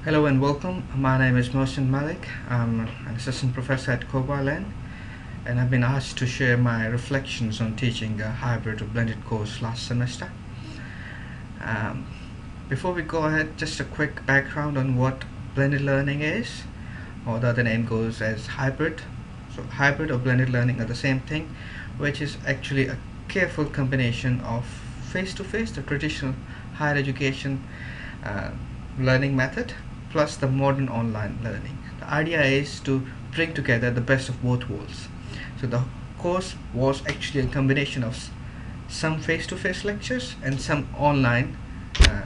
Hello and welcome. My name is Mohsin Malik. I'm an assistant professor at Kobalan, and I've been asked to share my reflections on teaching a hybrid or blended course last semester. Um, Before we go ahead, just a quick background on what blended learning is, or the other name goes as hybrid. So, hybrid or blended learning are the same thing, which is actually a careful combination of face to face, the traditional higher education uh, learning method, plus the modern online learning. The idea is to bring together the best of both worlds. So the course was actually a combination of some face-to-face lectures and some online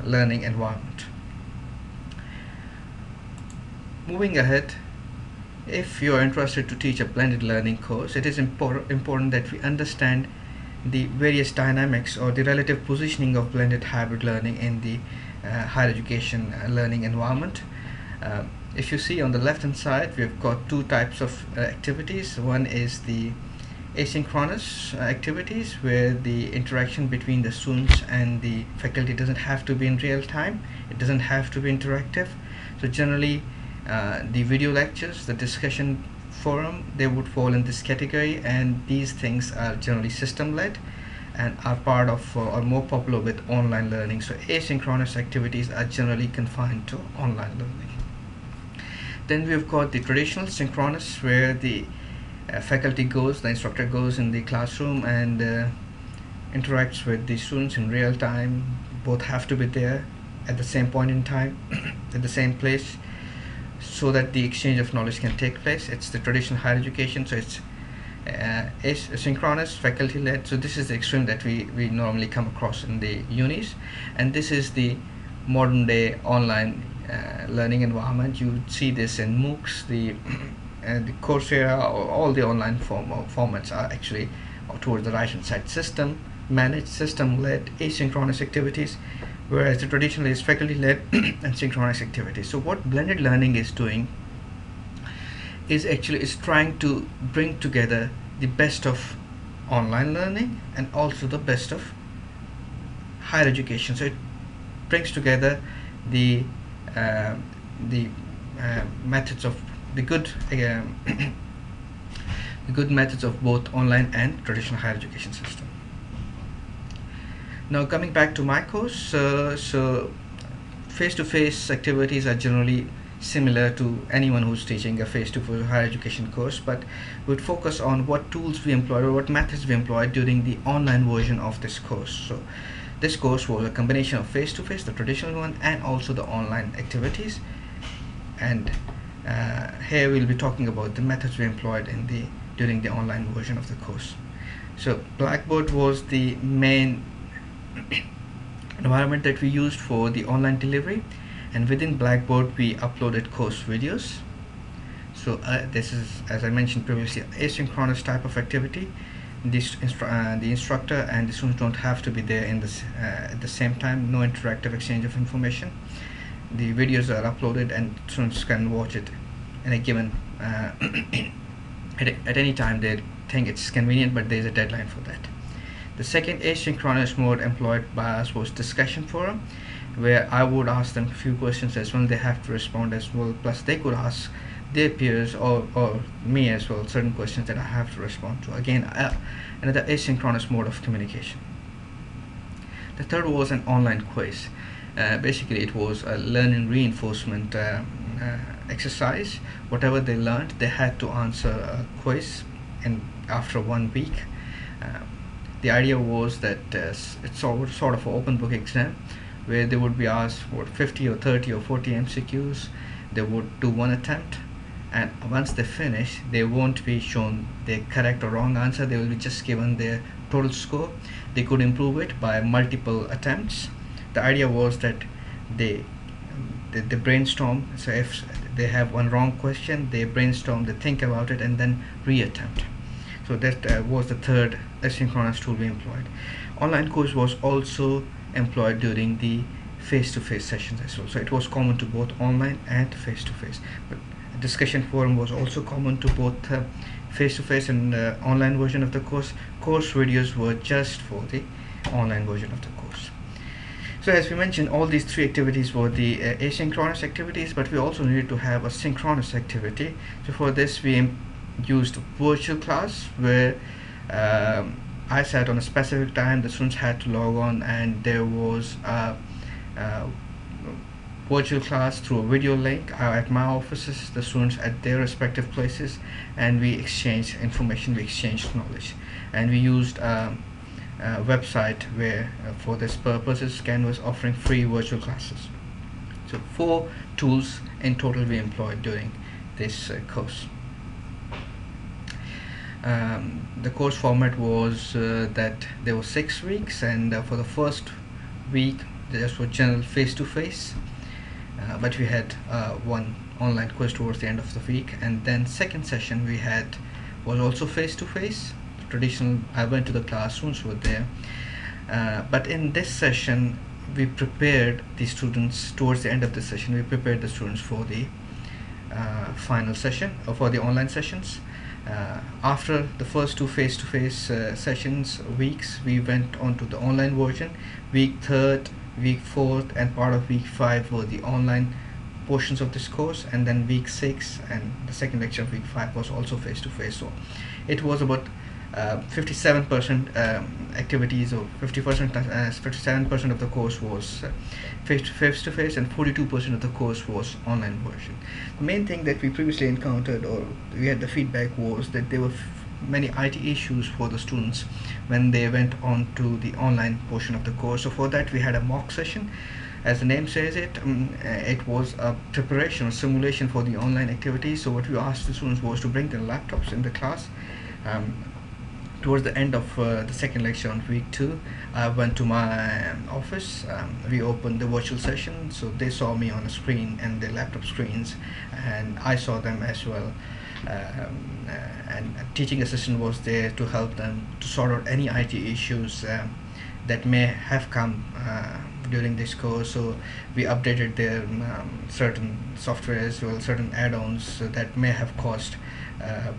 learning environment. Moving ahead, if you are interested to teach a blended learning course, it is important that we understand the various dynamics or the relative positioning of blended hybrid learning in the higher education learning environment. If you see on the left hand side, we've got two types of activities. One is the asynchronous activities, where the interaction between the students and the faculty doesn't have to be in real time, it doesn't have to be interactive. So generally the video lectures, the discussion forum, they would fall in this category, and these things are generally system led and are part of or more popular with online learning. So asynchronous activities are generally confined to online learning. Then we've got the traditional synchronous, where the faculty goes, the instructor goes in the classroom and interacts with the students in real time. Both have to be there at the same point in time at the same place, so that the exchange of knowledge can take place. It's the traditional higher education, so it's asynchronous, faculty led. So this is the extreme that we normally come across in the unis, and this is the modern day online learning environment. You see this in MOOCs, the Coursera, or all the online formats are actually towards the right hand side. System managed, system led, asynchronous activities, whereas the traditional is faculty led and synchronous activities. So what blended learning is doing is trying to bring together the best of online learning and also the best of higher education. So it brings together the methods of the good the good methods of both online and traditional higher education system. Now coming back to my course, so face-to-face activities are generally similar to anyone who's teaching a face-to-face higher education course, but we'd focus on what tools we employed or what methods we employed during the online version of this course. So this course was a combination of face-to-face, the traditional one, and also the online activities. And here we'll be talking about the methods we employed during the online version of the course. So Blackboard was the main environment that we used for the online delivery, and within Blackboard we uploaded course videos. So this is, as I mentioned previously, asynchronous type of activity. The instructor and the students don't have to be there at the same time. No interactive exchange of information. The videos are uploaded and students can watch it in a given at any time they think it's convenient, but there is a deadline for that. The second asynchronous mode employed by us was discussion forum, where I would ask them a few questions as well. They have to respond as well, plus they could ask their peers or me as well certain questions that I have to respond to. Again, another asynchronous mode of communication. The third was an online quiz. Basically it was a learning reinforcement exercise. Whatever they learned, they had to answer a quiz after 1 week. The idea was that it's sort of an open book exam, where they would be asked for 50 or 30 or 40 MCQs. They would do one attempt, and once they finish, they won't be shown their correct or wrong answer. They will be just given their total score. They could improve it by multiple attempts. The idea was that they brainstorm. So if they have one wrong question, they brainstorm, they think about it, and then reattempt. So that was the third asynchronous tool we employed. Online course was also employed during the face-to-face sessions as well. So it was common to both online and face-to-face. But discussion forum was also common to both face-to-face and online version of the course. Course videos were just for the online version of the course. So as we mentioned, all these three activities were the asynchronous activities, but we also needed to have a synchronous activity. So for this we used virtual class, where I sat on a specific time, the students had to log on, and there was a virtual class through a video link at my offices, the students at their respective places, and we exchanged information, we exchanged knowledge, and we used website where for this purposes Scan was offering free virtual classes. So 4 tools in total we employed during this course. The course format was that there were 6 weeks, and for the first week just for general face-to-face, but we had one online quiz towards the end of the week, and then second session we had was also face-to-face. Traditional, I went to the classrooms, were there, but in this session we prepared the students. Towards the end of the session we prepared the students for the final session, or for the online sessions. After the first 2 face-to-face sessions weeks, we went on to the online version. Week 3rd, week 4th, and part of week 5 were the online portions of this course, and then week 6 and the second lecture of week 5 was also face-to-face. So it was about 57% activities, or 57% of the course was face-to-face, and 42% of the course was online version. The main thing that we previously encountered, or we had the feedback, was that there were many IT issues for the students when they went on to the online portion of the course. So for that we had a mock session. As the name says it was a preparation or simulation for the online activities. So what we asked the students was to bring their laptops in the class. Towards the end of the second lecture on week 2, I went to my office. We opened the virtual session, so they saw me on a screen and their laptop screens, and I saw them as well. And a teaching assistant was there to help them to sort out any IT issues that may have come during this course. So we updated their certain softwares, well, certain add-ons that may have caused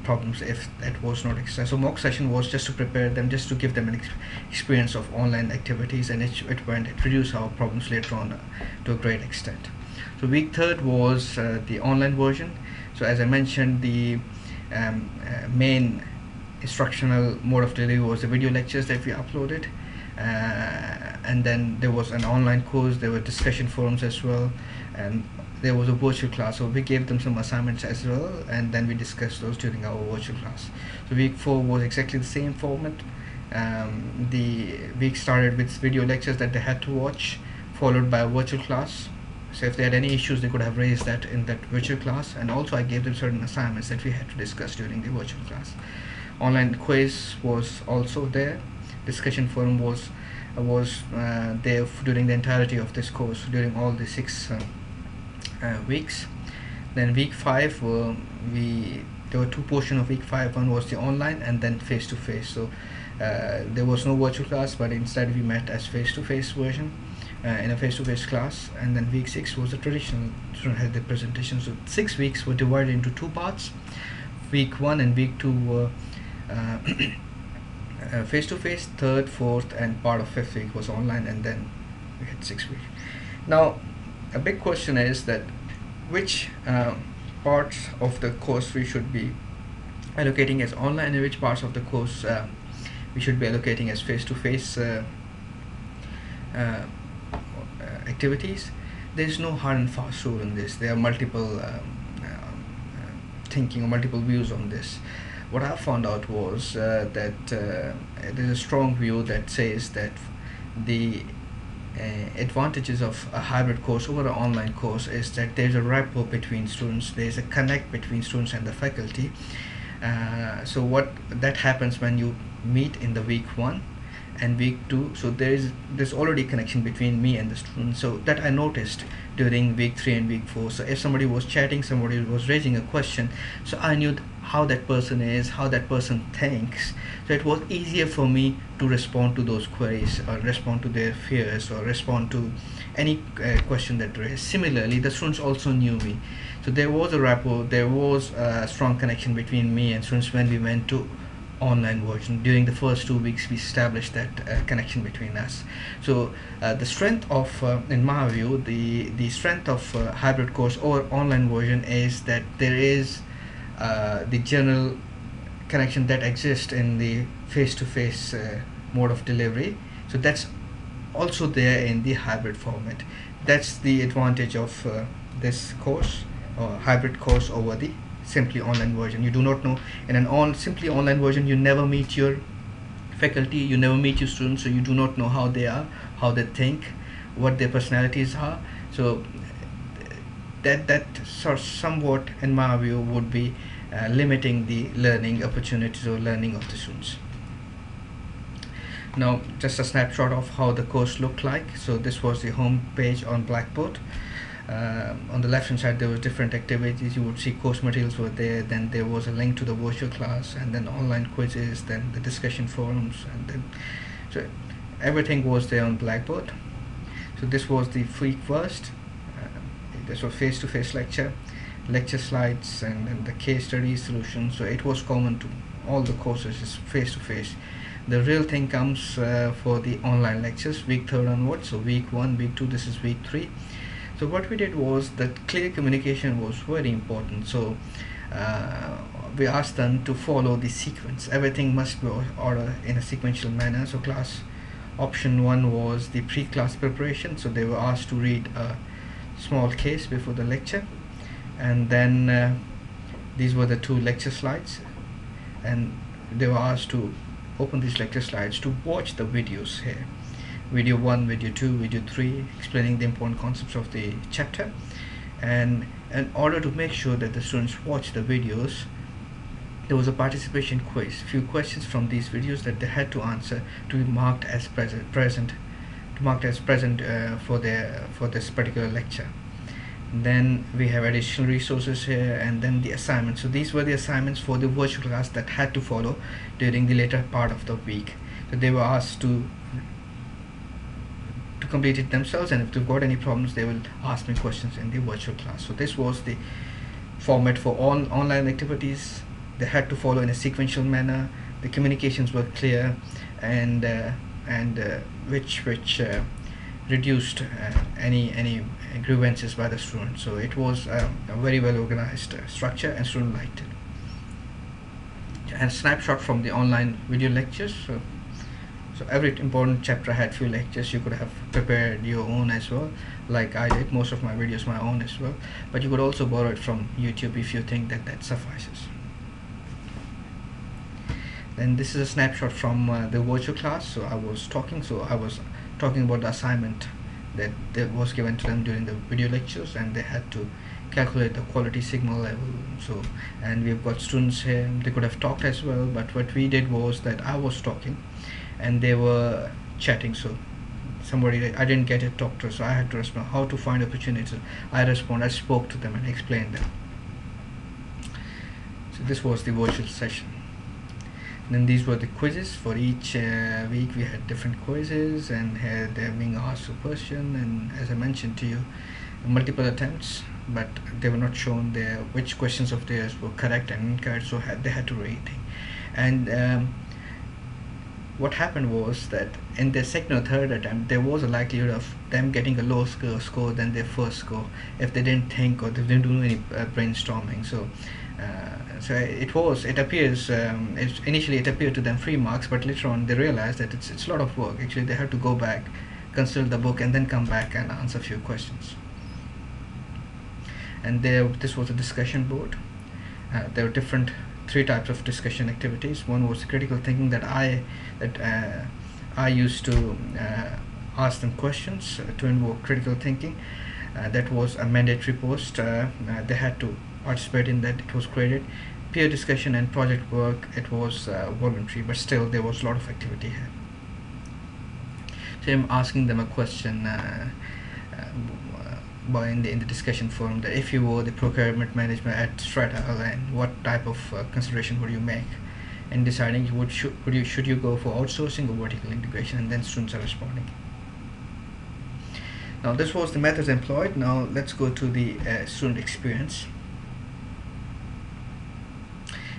problems if that was not extra. So mock session was just to prepare them, just to give them an experience of online activities, and it reduced our problems later on to a great extent. So week 3rd was the online version. So as I mentioned, the main instructional mode of delivery was the video lectures that we uploaded, and then there was an online course, there were discussion forums as well, and there was a virtual class. So we gave them some assignments as well, and then we discussed those during our virtual class. So week 4 was exactly the same format. The week started with video lectures that they had to watch, followed by a virtual class. So if they had any issues, they could have raised that in that virtual class, and also I gave them certain assignments that we had to discuss during the virtual class. Online quiz was also there. Discussion forum was there during the entirety of this course, during all the 6 weeks. Then week 5, there were 2 portions of week 5. One was the online, and then face-to-face. So there was no virtual class, but instead we met as face-to-face version in a face-to-face class. And then week 6 was the traditional, student had the presentation. So 6 weeks were divided into 2 parts. Week 1 and week 2 were face-to-face. 3rd, 4th, and part of 5th week was online, and then we had 6 weeks. Now a big question is that which parts of the course we should be allocating as online, and which parts of the course we should be allocating as face-to-face activities. There is no hard and fast rule in this. There are multiple thinking or multiple views on this. What I found out was that there is a strong view that says that the advantages of a hybrid course over an online course is that there's a rapport between students, there's a connect between students and the faculty. So what that happens when you meet in the week 1 and week 2, so there's already a connection between me and the student. So that I noticed during week 3 and week 4. So if somebody was chatting, somebody was raising a question, so I knew how that person is, how that person thinks. So it was easier for me to respond to those queries, or respond to their fears, or respond to any question that raised. Similarly, the students also knew me. So there was a rapport, there was a strong connection between me and students when we went to online version. During the first 2 weeks, we established that connection between us. So the strength of, in my view, the strength of hybrid course or online version is that there is the general connection that exists in the face-to-face mode of delivery. So that's also there in the hybrid format. That's the advantage of this course or hybrid course over the simply online version. You do not know, in an simply online version, you never meet your faculty, you never meet your students, so you do not know how they are, how they think, what their personalities are. So that sort of somewhat, in my view, would be limiting the learning opportunities or learning of the students. Now, just a snapshot of how the course looked like. So this was the home page on Blackboard. On the left hand side, there were different activities. You would see course materials were there, then there was a link to the virtual class, and then online quizzes, then the discussion forums, and then so everything was there on Blackboard. So this was the week first. This was face-to-face lecture slides, and then the case study solution. So it was common to all the courses, is face-to-face. The real thing comes for the online lectures, week 3 onwards. So week 1, week 2, this is week 3. So what we did was that clear communication was very important. So we asked them to follow the sequence. Everything must be ordered in a sequential manner. So class option 1 was the pre-class preparation. So they were asked to read a small case before the lecture, and then these were the 2 lecture slides, and they were asked to open these lecture slides to watch the videos here. Video 1, video 2, video 3, explaining the important concepts of the chapter. And in order to make sure that the students watch the videos, there was a participation quiz, few questions from these videos that they had to answer to be marked as present for this particular lecture. And then we have additional resources here, and then the assignments. So these were the assignments for the virtual class that had to follow during the later part of the week. So they were asked to complete it themselves, and if they've got any problems, they will ask me questions in the virtual class. So this was the format for all online activities. They had to follow in a sequential manner. The communications were clear, and which reduced any grievances by the students. So it was a very well organized structure, and students liked it. And a snapshot from the online video lectures. So every important chapter had few lectures. You could have prepared your own as well, like I did. Most of my videos my own as well, but you could also borrow it from YouTube if you think that suffices. Then this is a snapshot from the virtual class. So I was talking about the assignment that was given to them during the video lectures, and they had to calculate the quality signal level. So, and we've got students here, they could have talked as well, but what we did was that I was talking and they were chatting. So somebody, I didn't get it talked to, so I had to respond. How to find opportunities? I spoke to them and explained them. So this was the virtual session. And then these were the quizzes. For each week we had different quizzes, and here they're being asked a question, and as I mentioned to you, multiple attempts, but they were not shown there which questions of theirs were correct and incorrect, so they had to rate. And what happened was that in their second or third attempt, there was a likelihood of them getting a lower score than their first score if they didn't think or they didn't do any brainstorming. So it appears initially it appeared to them 3 marks, but later on they realized that it's a lot of work. Actually, they had to go back, consult the book, and then come back and answer a few questions. And this was a discussion board. There were 3 types of discussion activities. One was critical thinking, that I used to ask them questions to invoke critical thinking. That was a mandatory post. They had to participate in that. It was graded. Peer discussion and project work, it was voluntary, but still there was a lot of activity here. So I'm asking them a question in the discussion forum, that if you were the procurement manager at Strata Airline, what type of consideration would you make in deciding should you go for outsourcing or vertical integration? And then students are responding. Now this was the methods employed. Now let's go to the student experience.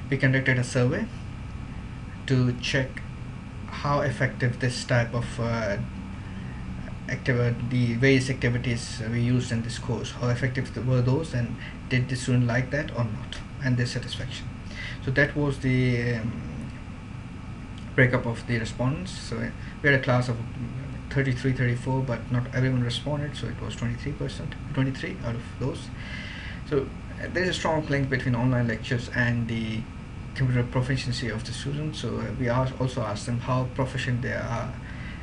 We conducted a survey to check how effective this type of the various activities we used in this course, how effective were those, and did the student like that or not, and their satisfaction. So that was the breakup of the respondents. So we had a class of 33, 34, but not everyone responded, so it was 23%, 23 out of those. So there is a strong link between online lectures and the computer proficiency of the students. So we also asked them how proficient they are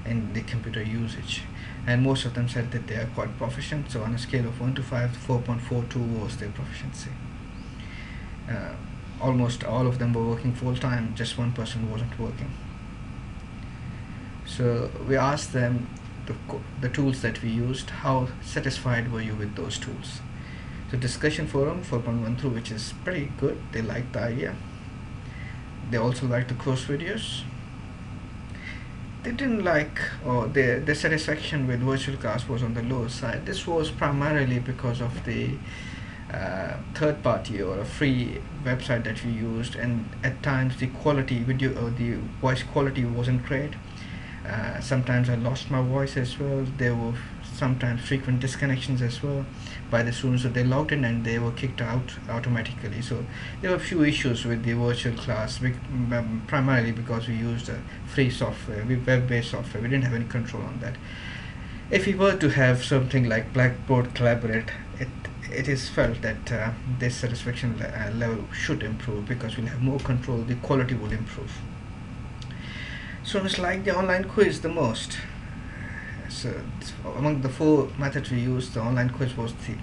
in the computer usage, and most of them said that they are quite proficient. So on a scale of 1 to 5, 4.42 was their proficiency. Almost all of them were working full time, just one person wasn't working. So we asked them the tools that we used, how satisfied were you with those tools. So discussion forum 4.13, which is pretty good, they liked the idea. They also liked the course videos. They didn't like, or their satisfaction with virtual class was on the lower side. This was primarily because of the third party or a free website that we used, and at times the quality video or the voice quality wasn't great. Sometimes I lost my voice as well. There were sometimes frequent disconnections as well by the students, so they logged in and they were kicked out automatically. So there were a few issues with the virtual class, primarily because we used free software, web-based software. We didn't have any control on that. If we were to have something like Blackboard Collaborate, it is felt that this satisfaction level should improve, because we'll have more control, the quality will improve. Students like the online quiz the most. So among the 4 methods we used, the online quiz was the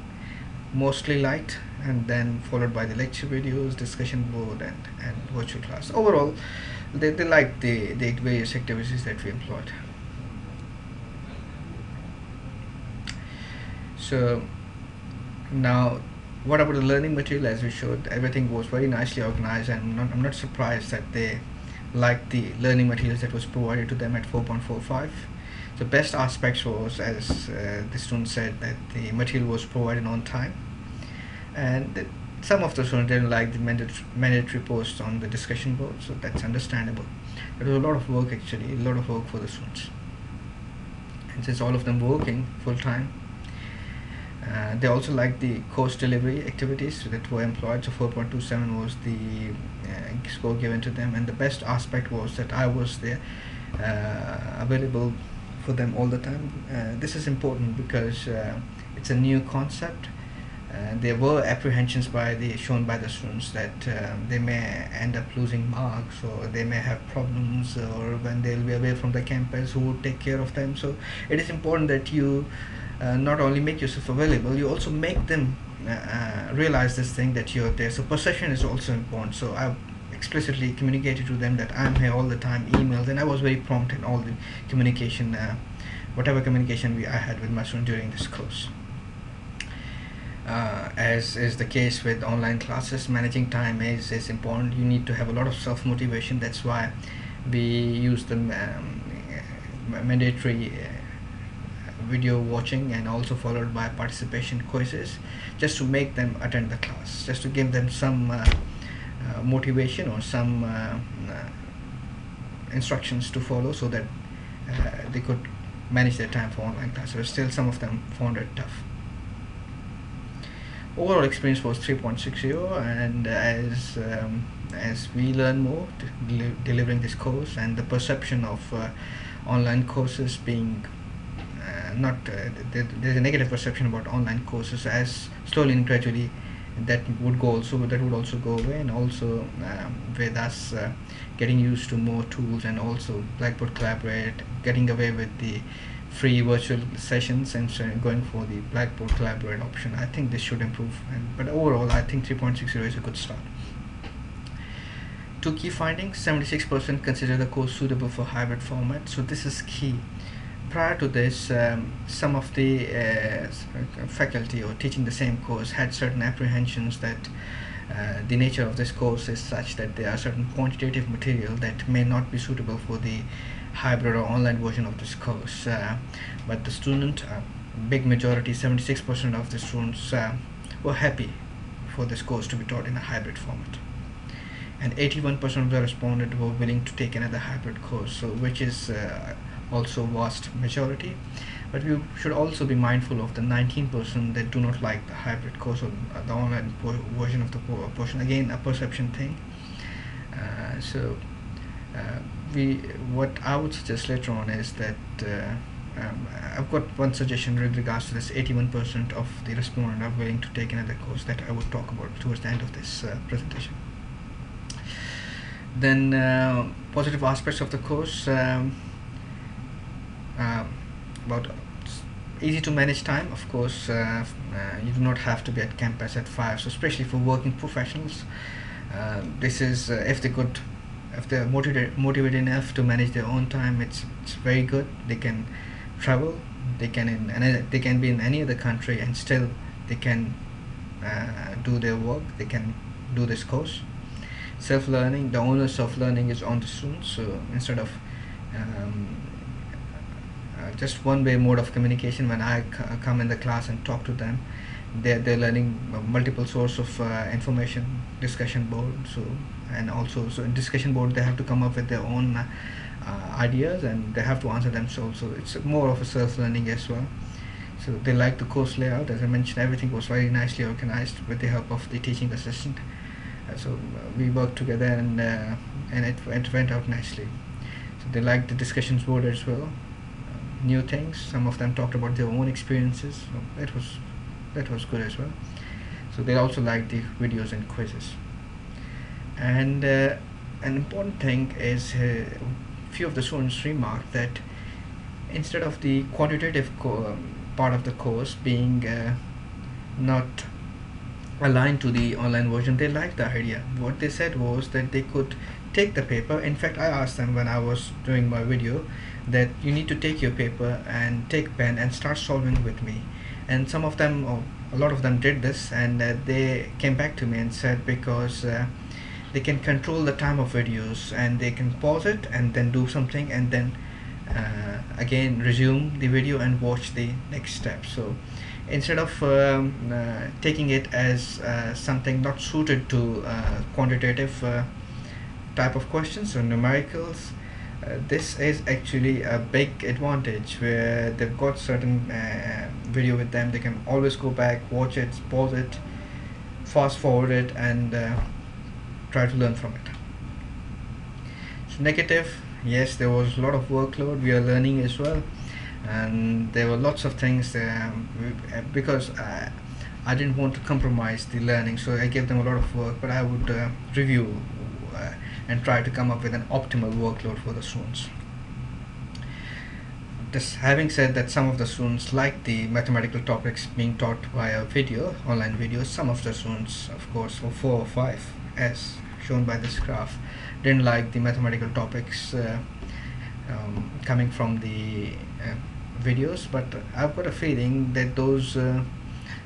mostly liked, and then followed by the lecture videos, discussion board, and virtual class. Overall, they liked the various activities that we employed. So now, what about the learning material? As we showed, everything was very nicely organized, and I'm not surprised that they liked the learning materials that was provided to them at 4.45. The best aspects was, as the student said, that the material was provided on time, and some of the students didn't like the mandatory posts on the discussion board, so that's understandable. It was a lot of work, actually, a lot of work for the students, and since all of them were working full time, they also liked the course delivery activities that were employed. So 4.27 was the score given to them, and the best aspect was that I was there, available for them all the time. This is important because it's a new concept. There were apprehensions shown by the students that they may end up losing marks, or they may have problems, or when they'll be away from the campus, who would take care of them. So it is important that you not only make yourself available, you also make them realize this thing that you're there. So perception is also important. So I explicitly communicated to them that I'm here all the time, emails, and I was very prompt in all the communication, whatever communication I had with my student during this course. As is the case with online classes, managing time is important. You need to have a lot of self-motivation. That's why we use the mandatory video watching, and also followed by participation quizzes, just to make them attend the class, just to give them some motivation or some instructions to follow, so that they could manage their time for online classes. But still, some of them found it tough. Overall experience was 3.60, and as we learn more delivering this course, and the perception of online courses being there's a negative perception about online courses, as slowly and gradually that would also go away, and also with us getting used to more tools, and also Blackboard Collaborate, getting away with the free virtual sessions and going for the Blackboard Collaborate option, I think this should improve. But overall, I think 3.60 is a good start. 2 key findings: 76% consider the course suitable for hybrid format. So this is key. Prior to this, some of the faculty or teaching the same course had certain apprehensions that the nature of this course is such that there are certain quantitative material that may not be suitable for the hybrid or online version of this course. But the student, big majority, 76% of the students were happy for this course to be taught in a hybrid format. and 81% of the respondents were willing to take another hybrid course, so which is also vast majority. But we should also be mindful of the 19% that do not like the hybrid course or the online version of the portion. Again, a perception thing. So we what I would suggest later on is that I've got one suggestion with regards to this 81% of the respondents are willing to take another course that I would talk about towards the end of this presentation. Then positive aspects of the course, about easy to manage time. Of course, you do not have to be at campus at 5, so especially for working professionals, this is if they're motivated enough to manage their own time, it's very good. They can travel, they can be in any other country and still they can do their work, they can do this course. Self-learning, the onus of learning is on the students, so instead of just one-way mode of communication, when I come in the class and talk to them, they're learning multiple source of information, discussion board. So and also, so in discussion board they have to come up with their own ideas and they have to answer themselves, so it's more of a self-learning as well. So they like the course layout. As I mentioned, everything was very nicely organized with the help of the teaching assistant. So we worked together and it went out nicely. So they liked the discussions board as well. New things, some of them talked about their own experiences, so that was good as well. So they also liked the videos and quizzes. And an important thing is few of the students remarked that instead of the quantitative part of the course being not aligned to the online version, they liked the idea. What they said was that they could take the paper. In fact, I asked them when I was doing my video that you need to take your paper and take pen and start solving with me. And some of them, or a lot of them, did this, and they came back to me and said because they can control the time of videos and they can pause it and then do something and then again resume the video and watch the next step. So instead of taking it as something not suited to quantitative type of questions or numericals, this is actually a big advantage where they've got certain video with them. They can always go back, watch it, pause it, fast forward it, and try to learn from it. So negative, yes, there was a lot of workload. We are learning as well, and there were lots of things because I didn't want to compromise the learning, so I gave them a lot of work, but I would review and try to come up with an optimal workload for the students. This having said that, some of the students like the mathematical topics being taught via video, online videos. Some of the students, of course, for 4 or 5, as shown by this graph, didn't like the mathematical topics coming from the videos, but I've got a feeling that those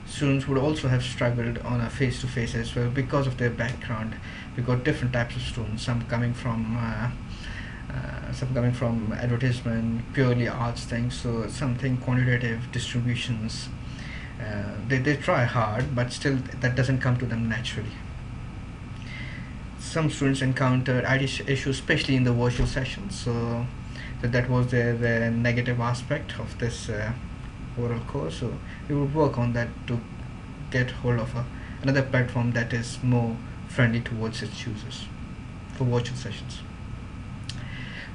students would also have struggled on a face-to-face as well because of their background. We got different types of students, some coming from advertisement, purely arts things, so something quantitative, distributions. They try hard, but still that doesn't come to them naturally. Some students encountered ID issues, especially in the virtual sessions, so that was the negative aspect of this overall course. So we would work on that to get hold of another platform that is more friendly towards its users for virtual sessions.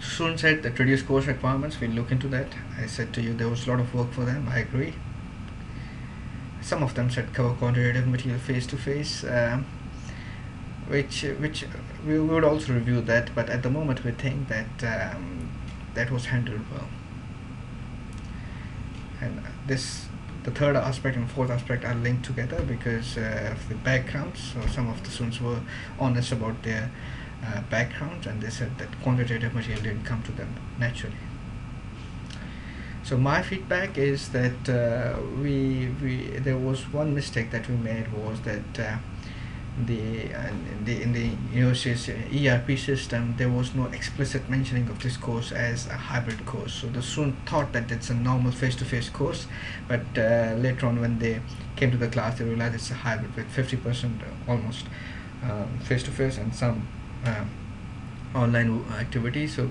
Students said that reduced course requirements, we'll look into that. I said to you there was a lot of work for them. I agree. Some of them said cover quantitative material face to face, which we would also review that, but at the moment we think that that was handled well. And the third aspect and fourth aspect are linked together because of the backgrounds. So some of the students were honest about their backgrounds, and they said that quantitative material didn't come to them naturally. So my feedback is that there was one mistake that we made, was that in the university's ERP system there was no explicit mentioning of this course as a hybrid course. So the student thought that it's a normal face-to-face course, but later on when they came to the class they realized it's a hybrid with 50% almost face-to-face and some online activity. So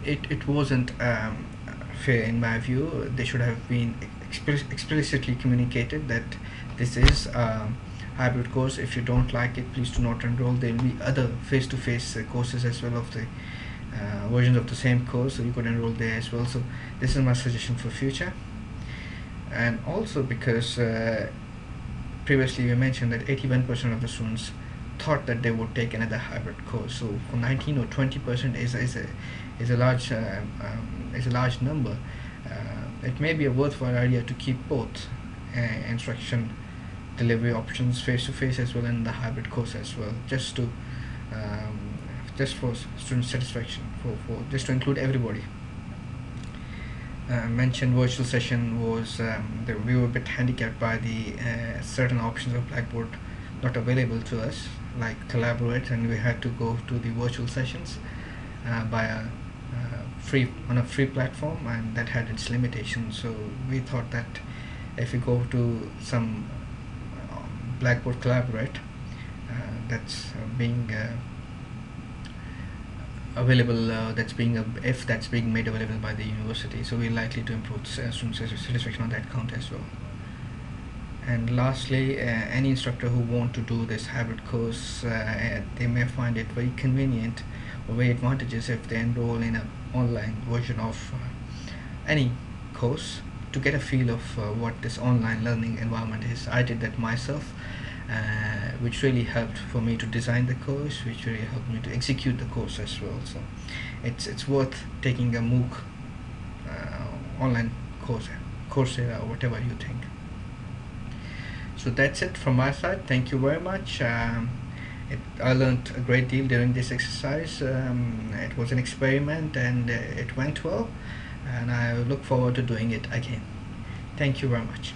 it wasn't fair in my view. They should have been explicitly communicated that this is hybrid course. If you don't like it, please do not enroll. There will be other face-to-face courses as well of the versions of the same course, so you could enroll there as well. So this is my suggestion for future. And also because previously we mentioned that 81% of the students thought that they would take another hybrid course. So for 19 or 20% is a large number. It may be a worthwhile idea to keep both instruction delivery options face to face as well in the hybrid course as well, just to just for student satisfaction, for just to include everybody. Mentioned virtual session was we were a bit handicapped by the certain options of Blackboard not available to us, like Collaborate, and we had to go to the virtual sessions by a free platform, and that had its limitations. So we thought that if we go to some Blackboard Collaborate that's being available, if that's being made available by the university, so we're likely to improve student satisfaction on that count as well. And lastly, any instructor who want to do this hybrid course, they may find it very convenient or very advantageous if they enroll in an online version of any course to get a feel of what this online learning environment is. I did that myself, which really helped for me to design the course, which really helped me to execute the course as well. So it's worth taking a MOOC online course, Coursera, or whatever you think. So that's it from my side. Thank you very much. I learned a great deal during this exercise. It was an experiment, and it went well, and I look forward to doing it again. Thank you very much.